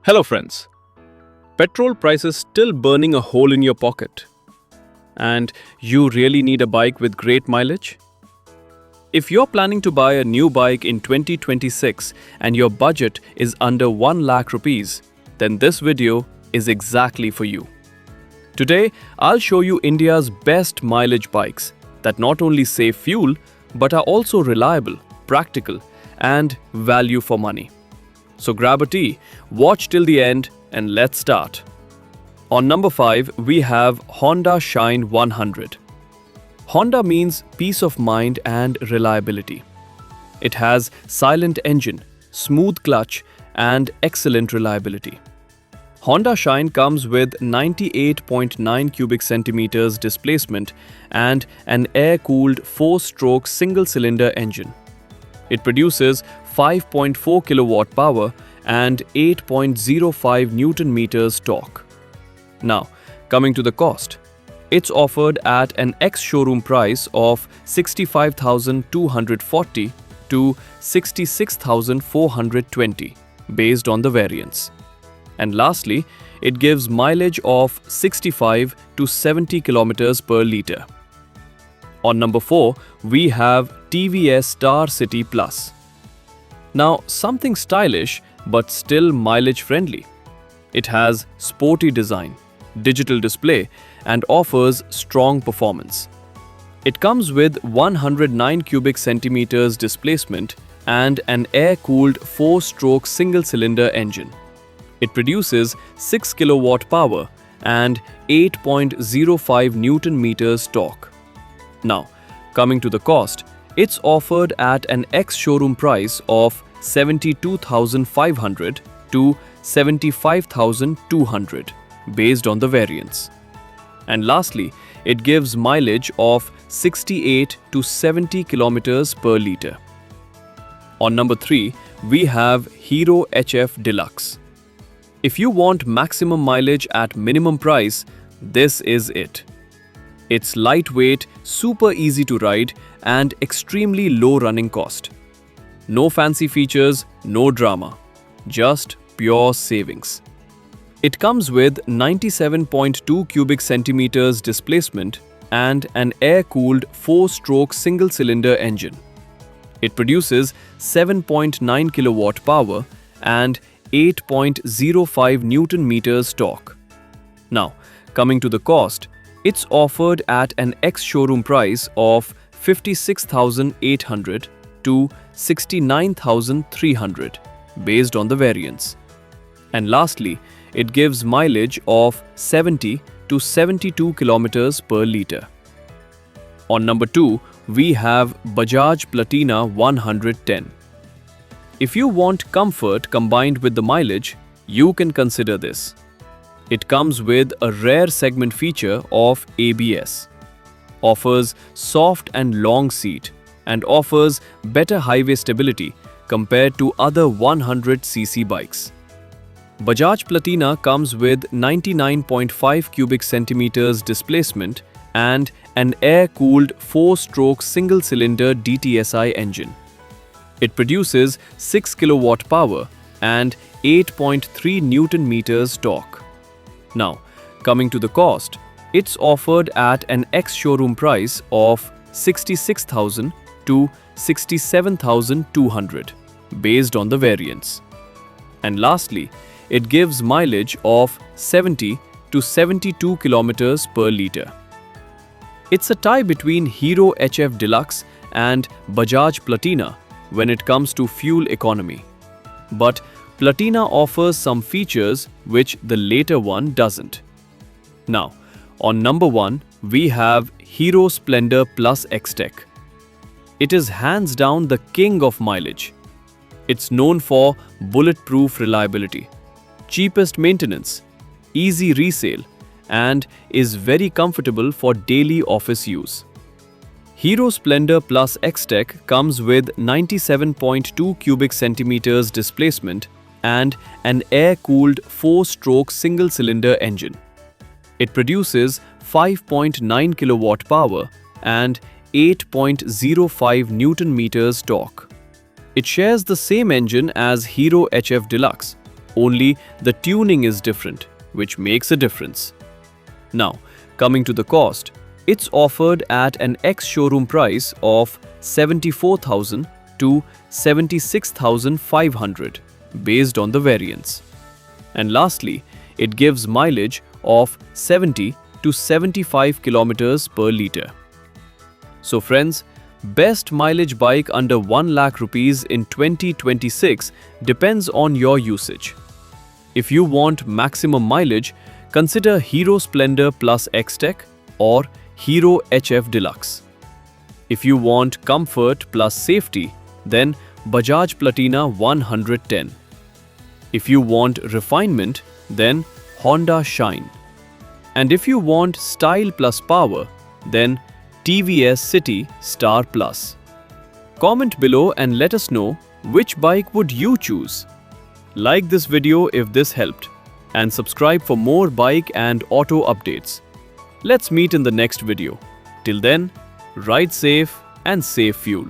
Hello friends. Petrol prices still burning a hole in your pocket. And you really need a bike with great mileage? If you're planning to buy a new bike in 2026 and your budget is under 1 lakh rupees, then this video is exactly for you. Today, I'll show you India's best mileage bikes that not only save fuel but are also reliable, practical, and value for money. So grab a tea, watch till the end, and let's start. On number 5, we have Honda Shine 100. Honda means peace of mind and reliability. It has silent engine, smooth clutch, and excellent reliability. Honda Shine comes with 98.9 cubic centimeters displacement and an air-cooled 4-stroke single-cylinder engine. It produces 5.4 kilowatt power and 8.05 Newton meters torque. Now, coming to the cost. It's offered at an ex-showroom price of 65,240 to 66,420 based on the variants. And lastly, it gives mileage of 65 to 70 kilometers per liter. On number 4, we have TVS Star City Plus. Now, something stylish but still mileage friendly. It has sporty design, digital display, and offers strong performance. It comes with 109 cubic centimeters displacement and an air-cooled 4-stroke single-cylinder engine. It produces 6 kilowatt power and 8.05 Newton meters torque. Now, coming to the cost, it's offered at an ex-showroom price of 72,500 to 75,200 based on the variants. And lastly, it gives mileage of 68 to 70 kilometers per liter. On number 3, we have Hero HF Deluxe. If you want maximum mileage at minimum price, this is it. It's lightweight, super easy to ride, and extremely low running cost. No fancy features, no drama, just pure savings. It comes with 97.2 cubic centimeters displacement and an air-cooled 4-stroke single-cylinder engine. It produces 7.9 kilowatt power and 8.05 Newton meters torque. Now, coming to the cost, it's offered at an ex-showroom price of 56,800 to 69,300 based on the variants. And lastly, it gives mileage of 70 to 72 kilometers per liter. On number 2, we have Bajaj Platina 110. If you want comfort combined with the mileage, you can consider this. It comes with a rare segment feature of ABS, offers soft and long seat, and offers better highway stability compared to other 100cc bikes. Bajaj Platina comes with 99.5 cubic centimeters displacement and an air-cooled 4-stroke single-cylinder DTSI engine. It produces 6 kilowatt power and 8.3 Newton meters torque. Now, coming to the cost, it's offered at an ex-showroom price of 66,000 to 67,200 based on the variants. And lastly, it gives mileage of 70 to 72 kilometers per liter. It's a tie between Hero HF Deluxe and Bajaj Platina when it comes to fuel economy. But Platina offers some features which the later one doesn't. Now, on number 1, we have Hero Splendor Plus X-Tech. It is hands down the king of mileage. It's known for bulletproof reliability, cheapest maintenance, easy resale, and is very comfortable for daily office use. Hero Splendor Plus X-Tech comes with 97.2 cubic centimeters displacement and an air-cooled 4-stroke single-cylinder engine. It produces 5.9 kilowatt power and 8.05 Newton meters torque. It shares the same engine as Hero HF Deluxe, only the tuning is different, which makes a difference. Now, coming to the cost, it's offered at an ex-showroom price of 74,000 to 76,500 based on the variants. And lastly, it gives mileage of 70 to 75 kilometers per liter. So friends, best mileage bike under 1 lakh rupees in 2026 depends on your usage. If you want maximum mileage, consider Hero Splendor Plus X-Tech or Hero HF Deluxe. If you want comfort plus safety, then Bajaj Platina 110. If you want refinement, then Honda Shine. And if you want style plus power, then TVS City Star Plus. Comment below and let us know which bike would you choose. Like this video if this helped, and subscribe for more bike and auto updates. Let's meet in the next video. Till then, ride safe and save fuel.